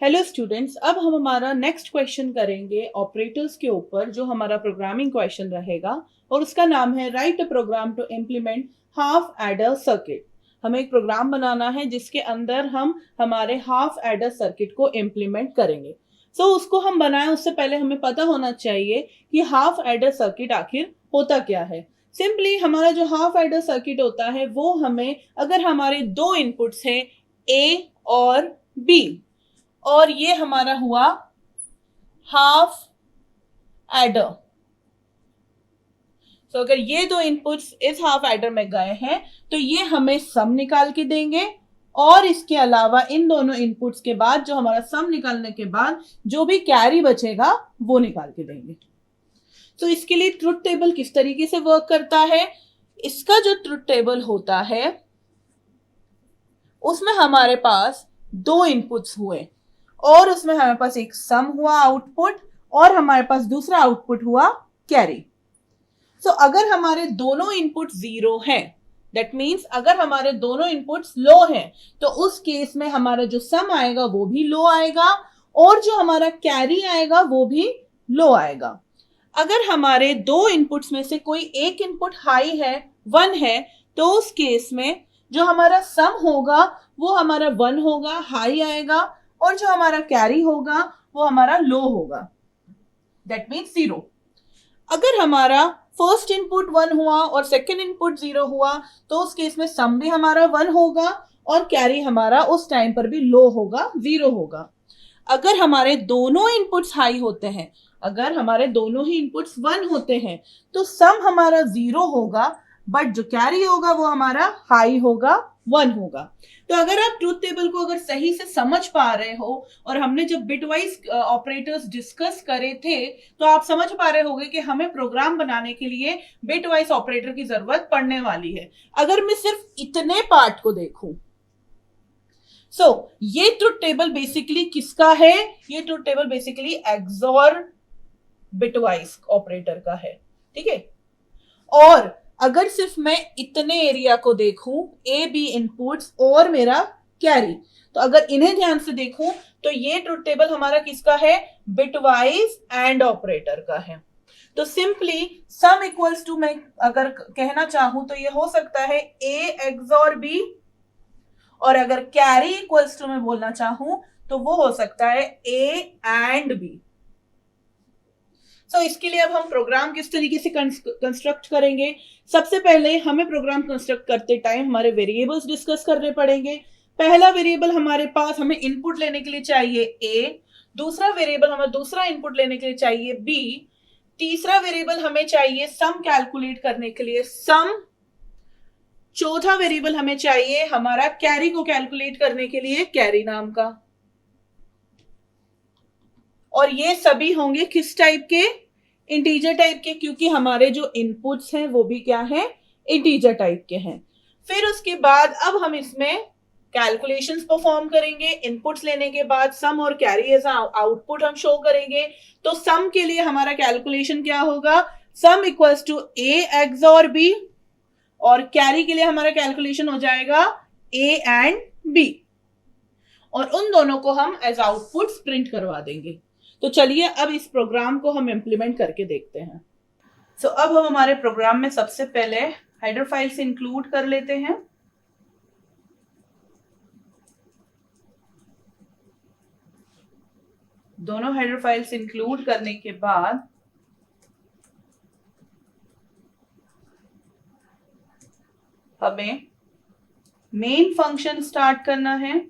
Hello students, अब हम हमारा नेक्स्ट क्वेश्चन करेंगे ऑपरेटर्स के ऊपर, जो हमारा प्रोग्रामिंग क्वेश्चन रहेगा और उसका नाम है write a program to implement half adder circuit. हमें एक प्रोग्राम बनाना है जिसके अंदर हम हमारे हाफ एडर सर्किट को इम्प्लीमेंट करेंगे। उसको हम बनाएं उससे पहले हमें पता होना चाहिए कि हाफ एडर सर्किट आखिर होता क्या है। सिंपली हमारा जो हाफ एडर सर्किट होता है वो हमें, अगर हमारे दो इनपुट्स हैं ए और बी, और ये हमारा हुआ हाफ एडर। अगर ये दो इनपुट्स इस हाफ एडर में गए हैं तो ये हमें सम निकाल के देंगे, और इसके अलावा इन दोनों इनपुट्स के बाद जो हमारा सम निकालने के बाद जो भी कैरी बचेगा वो निकाल के देंगे। इसके लिए ट्रुथ टेबल किस तरीके से वर्क करता है, इसका जो ट्रुथ टेबल होता है उसमें हमारे पास दो इनपुट्स हुए और उसमें हमारे पास एक सम हुआ आउटपुट, और हमारे पास दूसरा आउटपुट हुआ कैरी। अगर हमारे दोनों इनपुट जीरो हैं, दैट मीन्स अगर हमारे दोनों इनपुट्स लो हैं, तो उस केस में हमारा जो सम आएगा वो भी लो आएगा और जो हमारा कैरी आएगा वो भी लो आएगा। अगर हमारे दो इनपुट्स में से कोई एक इनपुट हाई है, 1 है, तो उस केस में जो हमारा सम होगा वो हमारा 1 होगा, हाई आएगा, और जो हमारा कैरी होगा वो हमारा लो होगा, दैट मीन्स 0। अगर हमारा फर्स्ट इनपुट 1 हुआ और सेकेंड इनपुट 0 हुआ, तो उस केस में सम भी हमारा 1 होगा और कैरी हमारा उस टाइम पर भी लो होगा, 0 होगा। अगर हमारे दोनों इनपुट्स हाई होते हैं, अगर हमारे दोनों ही इनपुट्स 1 होते हैं, तो सम हमारा 0 होगा, बट जो कैरी होगा वो हमारा हाई होगा, 1 होगा। तो अगर आप ट्रूथ टेबल को अगर सही से समझ पा रहे हो, और हमने जब बिटवाइज ऑपरेटर्स डिस्कस करे थे, तो आप समझ पा रहे होंगे कि हमें प्रोग्राम बनाने के लिए बिटवाइज ऑपरेटर की जरूरत पड़ने वाली है। अगर मैं सिर्फ इतने पार्ट को देखूं, ये ट्रुथ टेबल बेसिकली किसका है? ये truth table basically XOR bitwise operator का है, ठीक है। और अगर सिर्फ मैं इतने एरिया को देखूं, ए बी इनपुट्स और मेरा कैरी, तो अगर इन्हें ध्यान से देखूं तो ये ट्रुथ टेबल हमारा किसका है? बिटवाइज एंड ऑपरेटर का है। तो सिंपली सम इक्वल्स टू, मैं अगर कहना चाहूं तो ये हो सकता है ए एक्सओर बी, और अगर कैरी इक्वल्स टू मैं बोलना चाहूं तो वो हो सकता है ए एंड बी। इसके लिए अब हम प्रोग्राम किस तरीके से कंस्ट्रक्ट करेंगे। सबसे पहले हमें प्रोग्राम कंस्ट्रक्ट करते टाइम हमारे वेरिएबल्स डिस्कस करने पड़ेंगे। पहला वेरिएबल हमारे पास हमें इनपुट लेने के लिए चाहिए ए, दूसरा वेरिएबल हमें दूसरा इनपुट लेने के लिए चाहिए बी, तीसरा वेरिएबल हमें चाहिए सम कैलकुलेट करने के लिए सम, चौथा वेरिएबल हमें चाहिए हमारा कैरी को कैलकुलेट करने के लिए कैरी नाम का। और ये सभी होंगे किस टाइप के? इंटीजर टाइप के, क्योंकि हमारे जो इनपुट्स हैं वो भी क्या है? इंटीजर टाइप के हैं। फिर उसके बाद अब हम इसमें कैलकुलेशंस परफॉर्म करेंगे। इनपुट्स लेने के बाद सम और कैरी एज आउटपुट हम शो करेंगे। तो सम के लिए हमारा कैलकुलेशन क्या होगा? Sum equals to A XOR B, और कैरी के लिए हमारा कैलकुलेशन हो जाएगा ए एंड बी, और उन दोनों को हम एज आउटपुट प्रिंट करवा देंगे। तो चलिए अब इस प्रोग्राम को हम इंप्लीमेंट करके देखते हैं। अब हम हमारे प्रोग्राम में सबसे पहले हेडर फाइल्स इंक्लूड कर लेते हैं। दोनों हेडर फाइल्स इंक्लूड करने के बाद हमें मेन फंक्शन स्टार्ट करना है।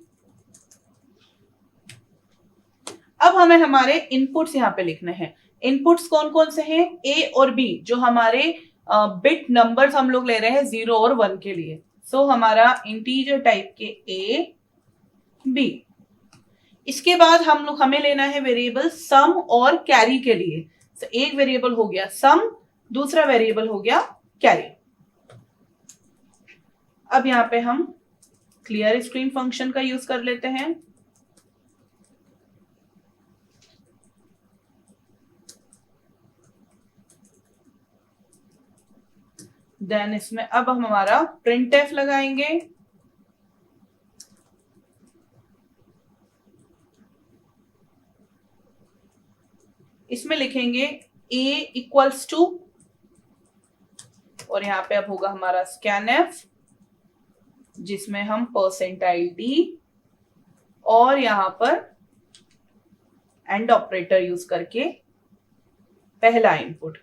अब हमें हमारे इनपुट्स यहां पे लिखने हैं। इनपुट्स कौन कौन से हैं? ए और बी, जो हमारे बिट नंबर्स हम लोग ले रहे हैं 0 और 1 के लिए। हमारा इंटीजर टाइप के ए बी। इसके बाद हमें लेना है वेरिएबल सम और कैरी के लिए। एक वेरिएबल हो गया सम, दूसरा वेरिएबल हो गया कैरी। अब यहां पे हम क्लियर स्क्रीन फंक्शन का यूज कर लेते हैं। देन इसमें अब हम हमारा printf लगाएंगे। इसमें लिखेंगे A इक्वल्स टू, और यहाँ पे अब होगा हमारा स्कैनफ, जिसमें हम परसेंटाइल D और यहां पर एंड ऑपरेटर यूज करके पहला इनपुट।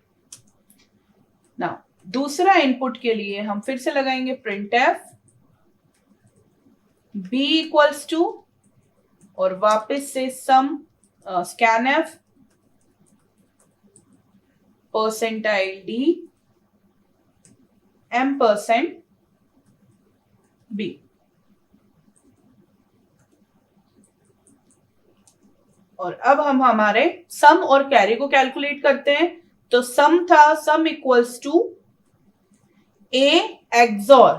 नाउ दूसरा इनपुट के लिए हम फिर से लगाएंगे printf b इक्वल्स टू, और वापस से सम स्कैनफ परसेंटाइल D M% B। और अब हम हमारे सम और कैरी को कैलकुलेट करते हैं। तो सम था, sum equals to A XOR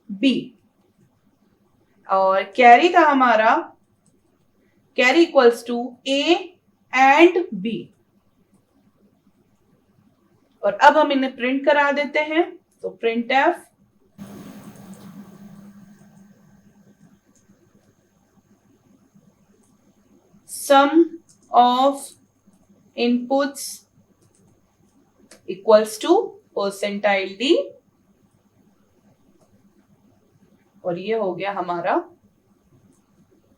B, और कैरी था हमारा, carry equals to A and B। और अब हम इन्हें प्रिंट करा देते हैं। तो printf sum of inputs equals to percentile D, और ये हो गया हमारा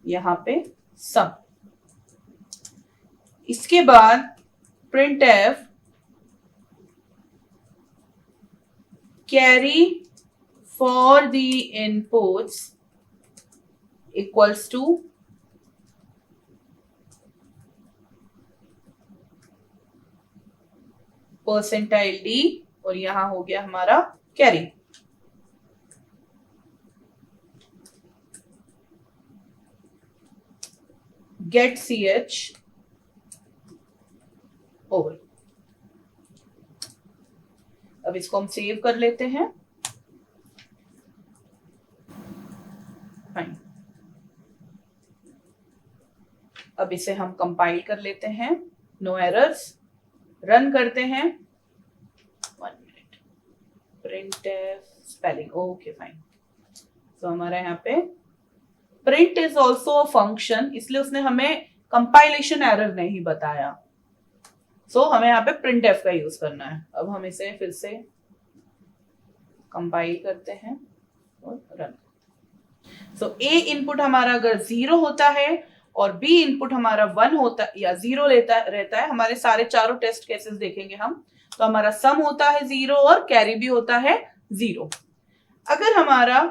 यहां पे सम। इसके बाद printf carry for the inputs equals to percentile D, और यहां हो गया हमारा कैरी। Gate CH over. अब इसको हम सेव कर लेते हैं। फाइन, अब इसे हम कंपाइल कर लेते हैं, नो एरर्स, रन करते हैं। 1 minute, printf spelling, okay fine. तो हमारा यहाँ पे print is also a function, इसलिए उसने हमें कंपाइलेशन एरर नहीं बताया। सो हमें यहाँ पे printf का यूज करना है। अब हम इसे फिर से कंपाइल करते हैं और रन। सो A इनपुट हमारा अगर 0 होता है और B इनपुट हमारा 1 होता या 0 रहता है, हमारे सारे चारों टेस्ट केसेस देखेंगे हम, तो हमारा सम होता है 0 और कैरी भी होता है 0। अगर हमारा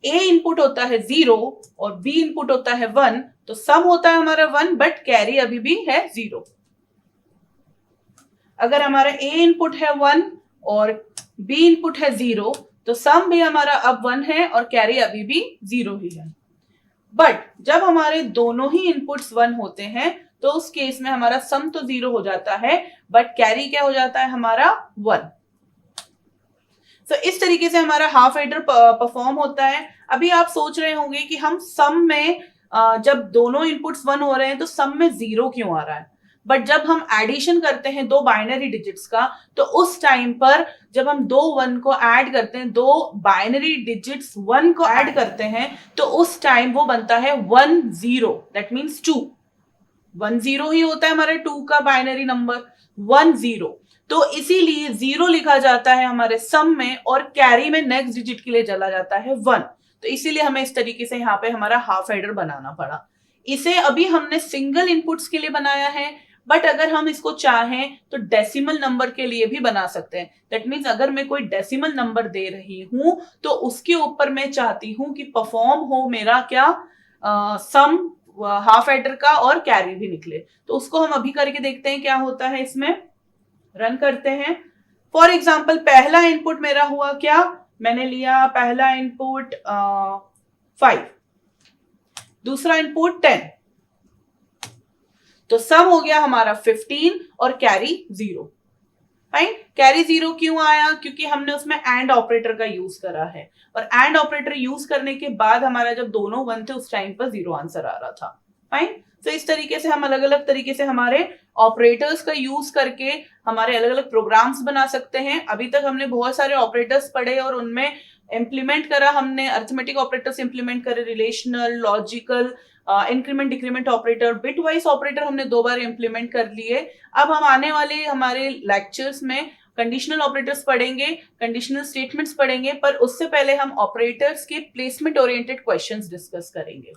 A इनपुट होता है 0 और B इनपुट होता है 1, तो सम होता है हमारा 1 बट कैरी अभी भी है 0। अगर हमारा A इनपुट है 1 और B इनपुट है 0, तो सम भी हमारा अब 1 है और कैरी अभी भी 0 ही है। बट जब हमारे दोनों ही इनपुट्स 1 होते हैं, तो उस केस में हमारा सम तो 0 हो जाता है बट कैरी क्या हो जाता है हमारा 1। तो इस तरीके से हमारा हाफ एडर परफॉर्म होता है। अभी आप सोच रहे होंगे कि हम सम में जब दोनों इनपुट्स 1 हो रहे हैं तो सम में 0 क्यों आ रहा है। बट जब हम एडिशन करते हैं दो बाइनरी डिजिट्स का, तो उस टाइम पर जब हम दो 1 को ऐड करते हैं, दो बाइनरी डिजिट्स 1 को ऐड करते हैं, तो उस टाइम वो बनता है 1 0, दैट मीन्स 2। 1 0 ही होता है हमारे 2 का बाइनरी नंबर 1 0। तो इसीलिए 0 लिखा जाता है हमारे सम में और कैरी में नेक्स्ट डिजिट के लिए चला जाता है 1। तो इसीलिए हमें इस तरीके से यहाँ पे हमारा हाफ एडर बनाना पड़ा। इसे अभी हमने सिंगल इनपुट्स के लिए बनाया है, बट अगर हम इसको चाहें तो डेसिमल नंबर के लिए भी बना सकते हैं। दैट मीन्स अगर मैं कोई डेसिमल नंबर दे रही हूं तो उसके ऊपर मैं चाहती हूं कि परफॉर्म हो मेरा क्या सम हाफ एडर का और कैरी भी निकले, तो उसको हम अभी करके देखते हैं क्या होता है। इसमें रन करते हैं। फॉर एग्जाम्पल पहला इनपुट मेरा हुआ क्या, मैंने लिया पहला इनपुट 5, दूसरा इनपुट 10, तो सम हो गया हमारा 15 और कैरी 0। फाइन, कैरी 0 क्यों आया, क्योंकि हमने उसमें एंड ऑपरेटर का यूज करा है, और एंड ऑपरेटर यूज करने के बाद हमारा जब दोनों 1 थे उस टाइम पर 0 आंसर आ रहा था। फाइन, तो इस तरीके से हम अलग अलग तरीके से हमारे ऑपरेटर्स का यूज करके हमारे अलग अलग प्रोग्राम्स बना सकते हैं। अभी तक हमने बहुत सारे ऑपरेटर्स पढ़े और उनमें इम्प्लीमेंट करा हमने, अर्थमेटिक ऑपरेटर्स इम्प्लीमेंट करे, relational, logical, increment decrement operator, bit wise operator हमने 2 बार इम्प्लीमेंट कर लिए। अब हम आने वाले हमारे लेक्चर्स में कंडीशनल ऑपरेटर्स पढ़ेंगे, कंडीशनल स्टेटमेंट्स पढ़ेंगे, पर उससे पहले हम ऑपरेटर्स के प्लेसमेंट ओरिएंटेड क्वेश्चंस डिस्कस करेंगे।